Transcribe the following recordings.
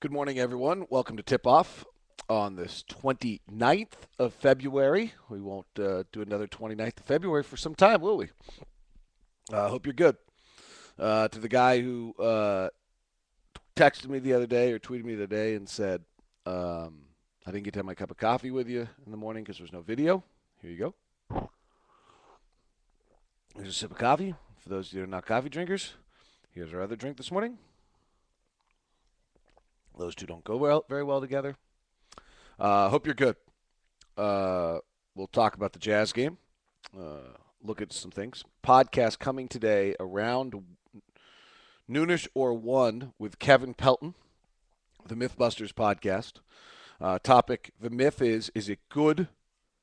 Good morning, everyone. Welcome to Tip Off on this 29th of February. We won't do another 29th of February for some time, will we? Hope you're good. To the guy who texted me the other day or tweeted me the other day and said, I didn't get to have my cup of coffee with you in the morning because there's no video. Here you go. Here's a sip of coffee. For those of you who are not coffee drinkers, here's our other drink this morning. Those two don't go very well together. Hope you're good. Uh, we'll talk about the Jazz game. Look at some things. Podcast coming today around noonish or 1 with Kevin Pelton, the Mythbusters podcast. Topic: the myth is it good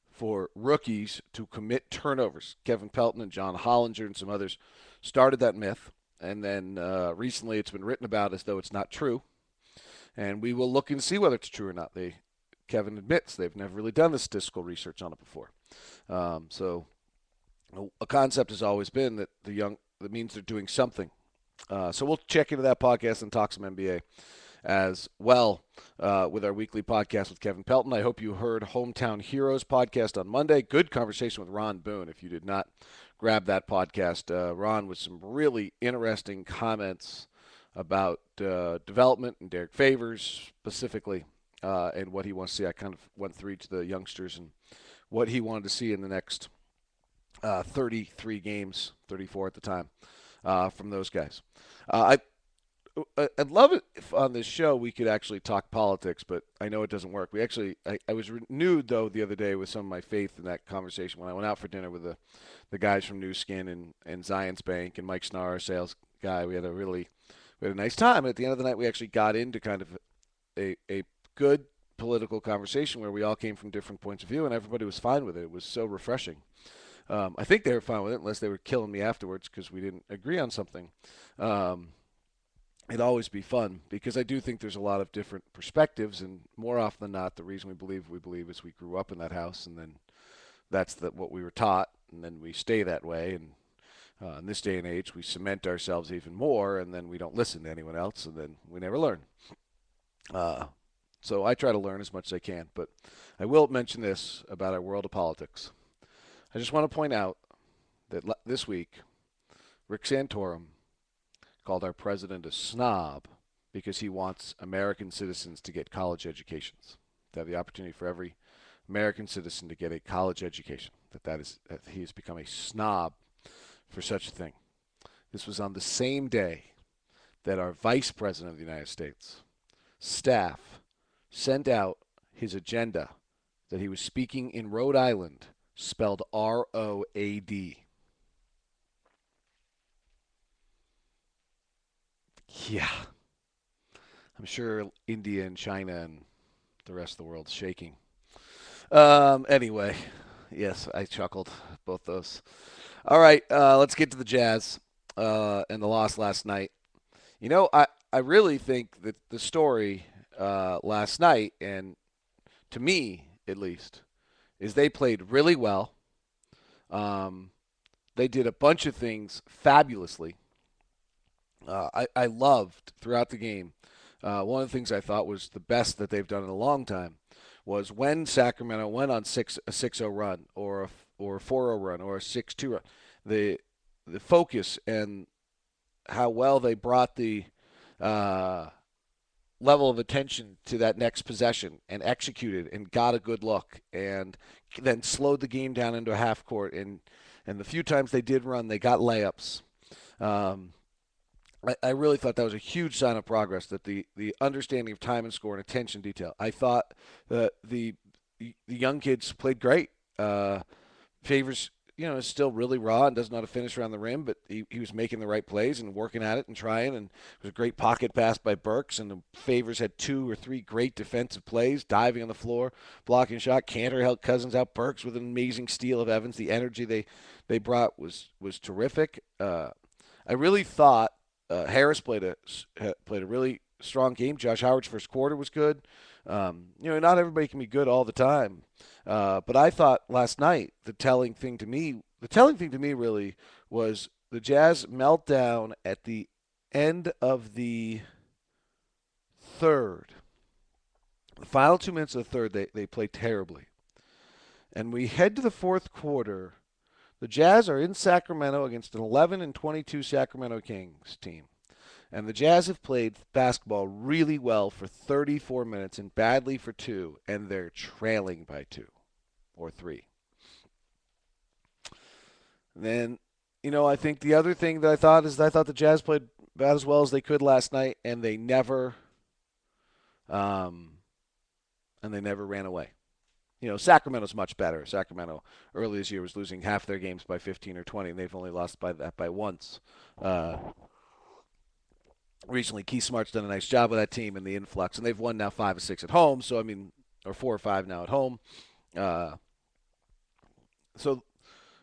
for rookies to commit turnovers? Kevin Pelton and John Hollinger and some others started that myth, and then recently it's been written about as though it's not true. And we will look and see whether it's true or not. Kevin admits they've never really done the statistical research on it before. So a concept has always been that that means they're doing something. So we'll check into that podcast and talk some NBA as well with our weekly podcast with Kevin Pelton. I hope you heard Hometown Heroes podcast on Monday. Good conversation with Ron Boone. If you did not grab that podcast, Ron with some really interesting comments about development and Derek Favors specifically and what he wants to see. I kind of went through each of the youngsters and what he wanted to see in the next 33 games, 34 at the time, from those guys. I'd love it if on this show we could actually talk politics, but I know it doesn't work. I was renewed, though, the other day with some of my faith in that conversation when I went out for dinner with the guys from New Skin and Zions Bank and Mike Snar, sales guy. We had a nice time. At the end of the night, we actually got into kind of a good political conversation where we all came from different points of view, and everybody was fine with it. It was so refreshing. I think they were fine with it, unless they were killing me afterwards because we didn't agree on something. It'd always be fun because I do think there's a lot of different perspectives, and more often than not, the reason we believe is we grew up in that house, and then that's what we were taught, and then we stay that way. And in this day and age, we cement ourselves even more, and then we don't listen to anyone else, and then we never learn. So I try to learn as much as I can, but I will mention this about our world of politics. I just want to point out that this week, Rick Santorum called our president a snob because he wants American citizens to get college educations, to have the opportunity for every American citizen to get a college education. That he has become a snob for such a thing. This was on the same day that our vice president of the United States staff sent out his agenda that he was speaking in Rhode Island, spelled ROAD. Yeah, I'm sure India and China and the rest of the world's shaking. Anyway, yes, I chuckled both those. All right, let's get to the Jazz and the loss last night. I really think that the story last night, and to me at least, is they played really well. Um, they did a bunch of things fabulously. I loved throughout the game. One of the things I thought was the best that they've done in a long time was when Sacramento went on a 6-0 run or a 4-0 run or a 6-2 run. The focus and how well they brought the level of attention to that next possession and executed and got a good look and then slowed the game down into a half court and the few times they did run, they got layups. Um, I really thought that was a huge sign of progress, that the understanding of time and score and attention to detail. I thought that the young kids played great. Favors, is still really raw and doesn't know how to finish around the rim, but he was making the right plays and working at it and trying. And it was a great pocket pass by Burks, and the Favors had 2 or 3 great defensive plays, diving on the floor, blocking a shot. Cantor held Cousins out. Burks with an amazing steal of Evans. The energy they brought was terrific. I really thought Harris played a really strong game. Josh Howard's first quarter was good. Not everybody can be good all the time. But I thought last night the telling thing to me really was the Jazz meltdown at the end of the third, the final 2 minutes of the third, they played terribly. And we head to the fourth quarter. The Jazz are in Sacramento against an 11-22 Sacramento Kings team. And the Jazz have played basketball really well for 34 minutes and badly for two, and they're trailing by two or three. And then, I think the other thing that I thought is that I thought the Jazz played about as well as they could last night, and they never, ran away. Sacramento's much better. Sacramento early this year was losing half their games by 15 or 20, and they've only lost by once. Recently, Keith Smart's done a nice job with that team and the influx, and they've won now 5 or 6 at home. So or 4 or 5 now at home. Uh, so,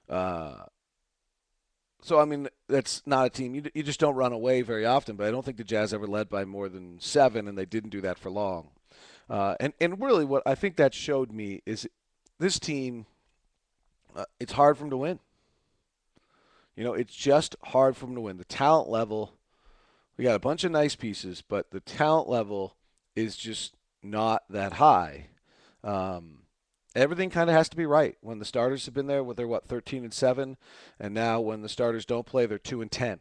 uh, that's not a team you just don't run away very often. But I don't think the Jazz ever led by more than 7, and they didn't do that for long. And really, what I think that showed me is this team. It's hard for them to win. It's just hard for them to win. The talent level. We got a bunch of nice pieces, but the talent level is just not that high. Everything kind of has to be right. When the starters have been there, they're 13-7, and now when the starters don't play, they're 2-10.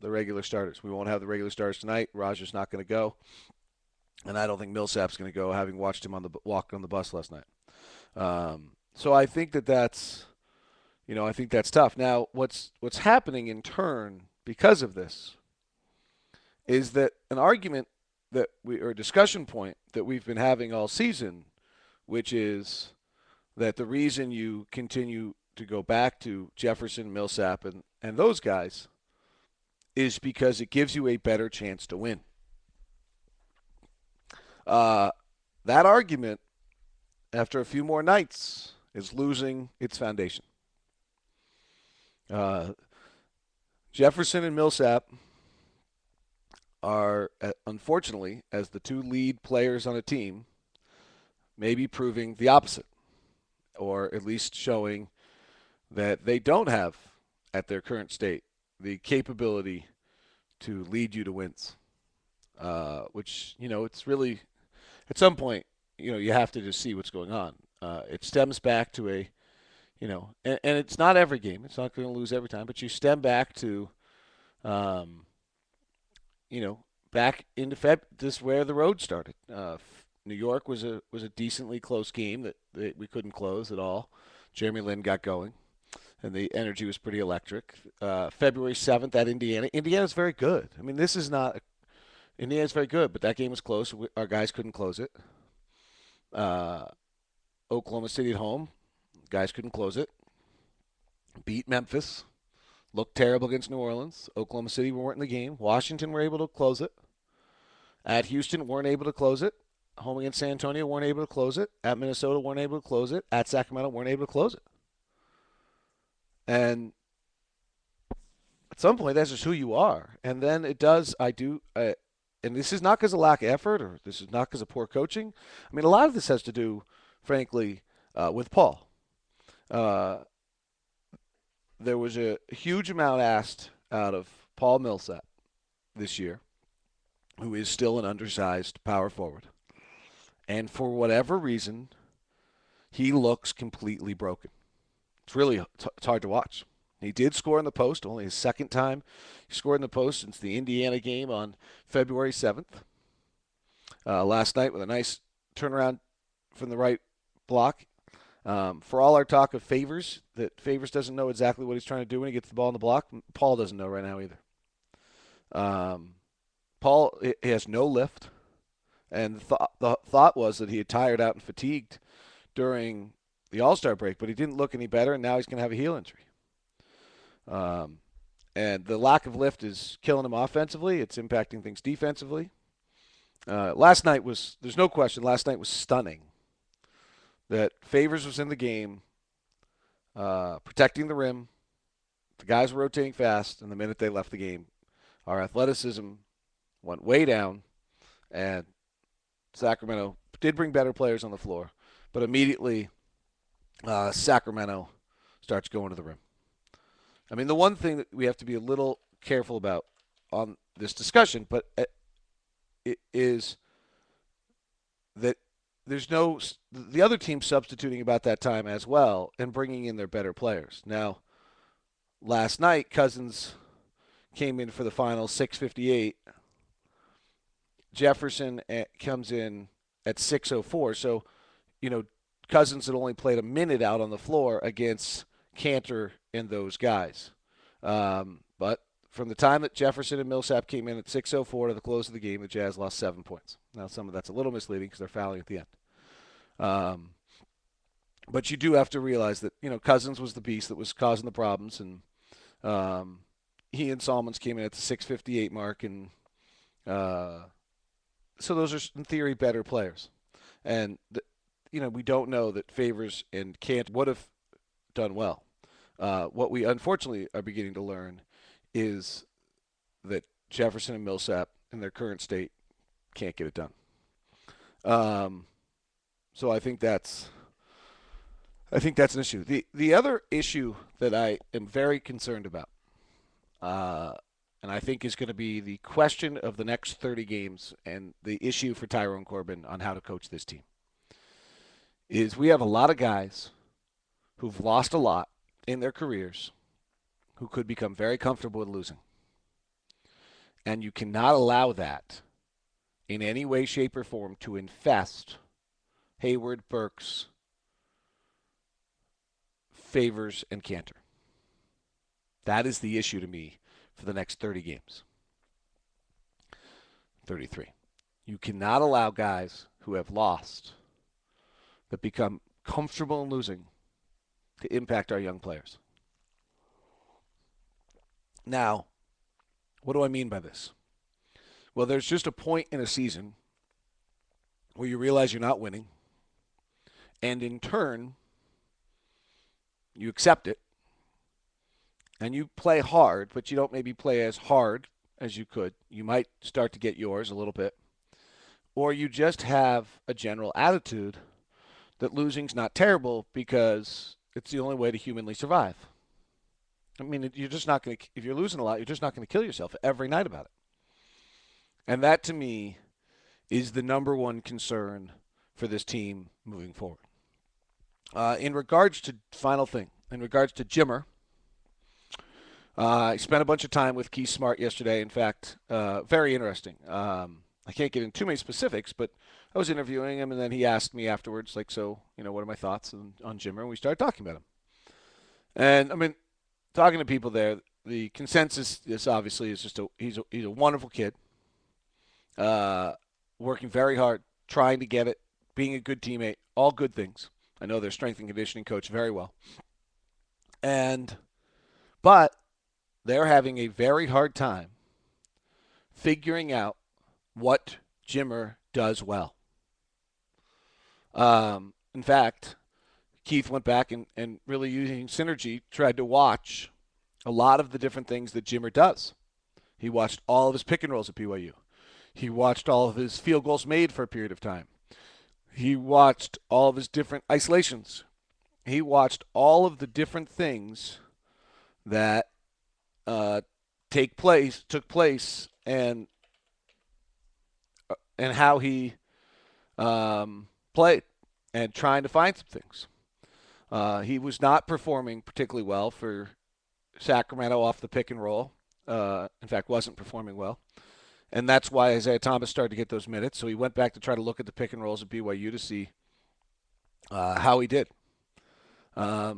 The regular starters. We won't have the regular starters tonight. Raja's not going to go, and I don't think Millsap's going to go, having watched him walk on the bus last night. So I think that's tough. Now, what's happening in turn because of this is that an argument or discussion point that we've been having all season, which is that the reason you continue to go back to Jefferson, Millsap, and those guys is because it gives you a better chance to win. That argument, after a few more nights, is losing its foundation. Jefferson and Millsap are, unfortunately, as the two lead players on a team, maybe proving the opposite, or at least showing that they don't have, at their current state, the capability to lead you to wins. Which, it's really, at some point, you have to just see what's going on. It stems back to and it's not every game. It's not going to lose every time, but you stem back to, back into Feb. This is where the road started. New York was a decently close game that we couldn't close at all. Jeremy Lin got going, and the energy was pretty electric. February 7th at Indiana. Indiana's very good. This is not Indiana's very good, but that game was close. Our guys couldn't close it. Oklahoma City at home, guys couldn't close it. Beat Memphis. Looked terrible against New Orleans. Oklahoma City weren't in the game. Washington were able to close it. At Houston, weren't able to close it. Home against San Antonio, weren't able to close it. At Minnesota, weren't able to close it. At Sacramento, weren't able to close it. And at some point, that's just who you are. And then it does, and this is not because of lack of effort, or this is not because of poor coaching. A lot of this has to do, frankly, with Paul. There was a huge amount asked out of Paul Millsap this year, who is still an undersized power forward. And for whatever reason, he looks completely broken. It's hard to watch. He did score in the post, only his second time he scored in the post since the Indiana game on February 7th. Last night with a nice turnaround from the right block. For all our talk of Favors, that Favors doesn't know exactly what he's trying to do when he gets the ball in the block, Paul doesn't know right now either. Paul he has no lift, and the thought was that he had tired out and fatigued during the All-Star break, but he didn't look any better, and now he's going to have a heel injury. And the lack of lift is killing him offensively. It's impacting things defensively. Last night there's no question, last night was stunning. That Favors was in the game, protecting the rim. The guys were rotating fast, and the minute they left the game, our athleticism went way down, and Sacramento did bring better players on the floor, but immediately Sacramento starts going to the rim. The one thing that we have to be a little careful about on this discussion, but it is that there's no the other team substituting about that time as well and bringing in their better players. Now, last night Cousins came in for the final 6:58. Jefferson comes in at 6:04. So, you know, Cousins had only played a minute out on the floor against Cantor and those guys. But from the time that Jefferson and Millsap came in at 6:04 to the close of the game, the Jazz lost 7 points. Now, some of that's a little misleading because they're fouling at the end. Um, but you do have to realize that Cousins was the beast that was causing the problems, and he and Salmons came in at the 6:58 mark, and so those are in theory better players. And we don't know that Favors and Kant would have done well. What we unfortunately are beginning to learn is that Jefferson and Millsap in their current state can't get it done. So I think that's an issue. The other issue that I am very concerned about, and I think is going to be the question of the next 30 games and the issue for Tyrone Corbin on how to coach this team, is we have a lot of guys who've lost a lot in their careers who could become very comfortable with losing. And you cannot allow that in any way, shape, or form to infest Hayward, Burks, Favors, and Cantor. That is the issue to me for the next 30 games. 33. You cannot allow guys who have lost that become comfortable in losing to impact our young players. Now, what do I mean by this? Well, there's just a point in a season where you realize you're not winning, and in turn, you accept it, and you play hard, but you don't maybe play as hard as you could. You might start to get yours a little bit. Or you just have a general attitude that losing's not terrible because it's the only way to humanly survive. I mean, you're just not going to, if you're losing a lot, you're just not going to kill yourself every night about it. And that, to me, is the number one concern for this team moving forward. In regards to Jimmer, I spent a bunch of time with Keith Smart yesterday. In fact, very interesting. I can't get into too many specifics, but I was interviewing him, and then he asked me afterwards, like, so, what are my thoughts on Jimmer? And we started talking about him. And, I mean, talking to people there, the consensus is obviously just he's a wonderful kid, working very hard, trying to get it, being a good teammate, all good things. I know their strength and conditioning coach very well. But they're having a very hard time figuring out what Jimmer does well. In fact, Keith went back and really using synergy tried to watch a lot of the different things that Jimmer does. He watched all of his pick and rolls at BYU. He watched all of his field goals made for a period of time. He watched all of his different isolations. He watched all of the different things that took place, and how he played, and trying to find some things. He was not performing particularly well for Sacramento off the pick and roll. In fact, wasn't performing well. And that's why Isaiah Thomas started to get those minutes. So he went back to try to look at the pick and rolls at BYU to see how he did. There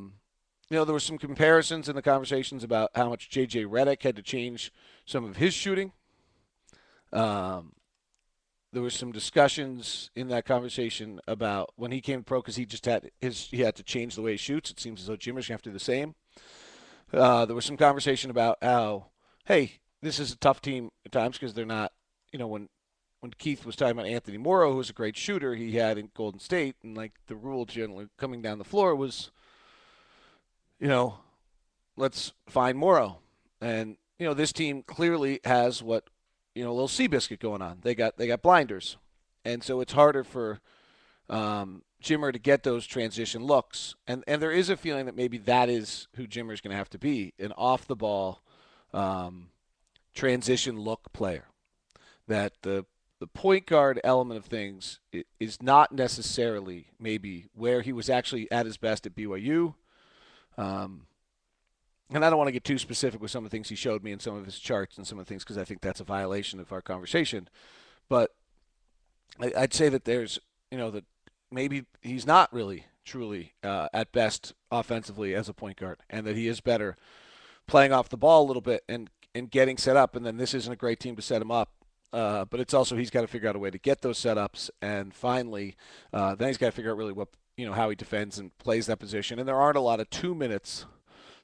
were some comparisons in the conversations about how much J.J. Redick had to change some of his shooting. There were some discussions in that conversation about when he came pro because he had to change the way he shoots. It seems as though Jimmer's going to have to do the same. There was some conversation about how, hey, this is a tough team at times because they're not, when Keith was talking about Anthony Morrow, who was a great shooter he had in Golden State, and like the rule generally coming down the floor was, let's find Morrow. And, this team clearly has what, a little Seabiscuit going on. They got blinders. And so it's harder for Jimmer to get those transition looks. And there is a feeling that maybe that is who Jimmer's going to have to be, an off-the-ball transition look player. That the the point guard element of things is not necessarily maybe where he was actually at his best at BYU. Um, and I don't want to get too specific with some of the things he showed me in some of his charts and some of the things because I think that's a violation of our conversation. But I'd say that there's, that maybe he's not really truly at best offensively as a point guard, and that he is better playing off the ball a little bit and getting set up. And then this isn't a great team to set him up. But it's also he's got to figure out a way to get those setups, and finally, then he's got to figure out really what how he defends and plays that position. And there aren't a lot of 2 minutes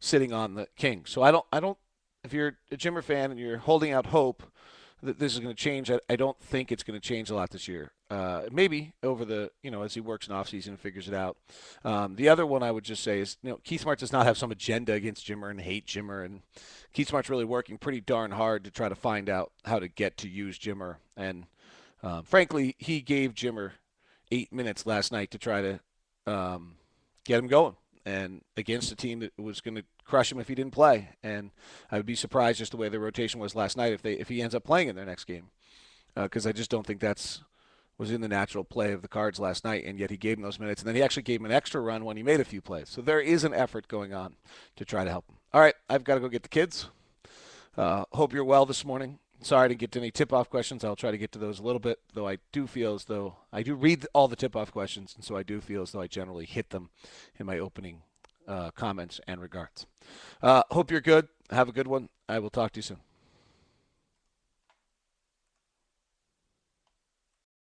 sitting on the Kings. So I don't. If you're a Jimmer fan and you're holding out hope that this is going to change, I don't think it's going to change a lot this year. Maybe over the as he works in offseason and figures it out. The other one I would just say is Keith Smart does not have some agenda against Jimmer and hate Jimmer, and Keith Smart's really working pretty darn hard to try to find out how to get to use Jimmer. And frankly, he gave Jimmer 8 minutes last night to try to get him going, and against a team that was going to crush him if he didn't play. And I would be surprised just the way the rotation was last night if he ends up playing in their next game, because I just don't think that's was in the natural play of the Cards last night, and yet he gave him those minutes. And then he actually gave him an extra run when he made a few plays. So there is an effort going on to try to help him. All right, I've got to go get the kids. Hope you're well this morning. Sorry to get to any tip-off questions. I'll try to get to those a little bit, though I do feel as though I do read all the tip-off questions, and so I do feel as though I generally hit them in my opening comments and regards. Hope you're good. Have a good one. I will talk to you soon.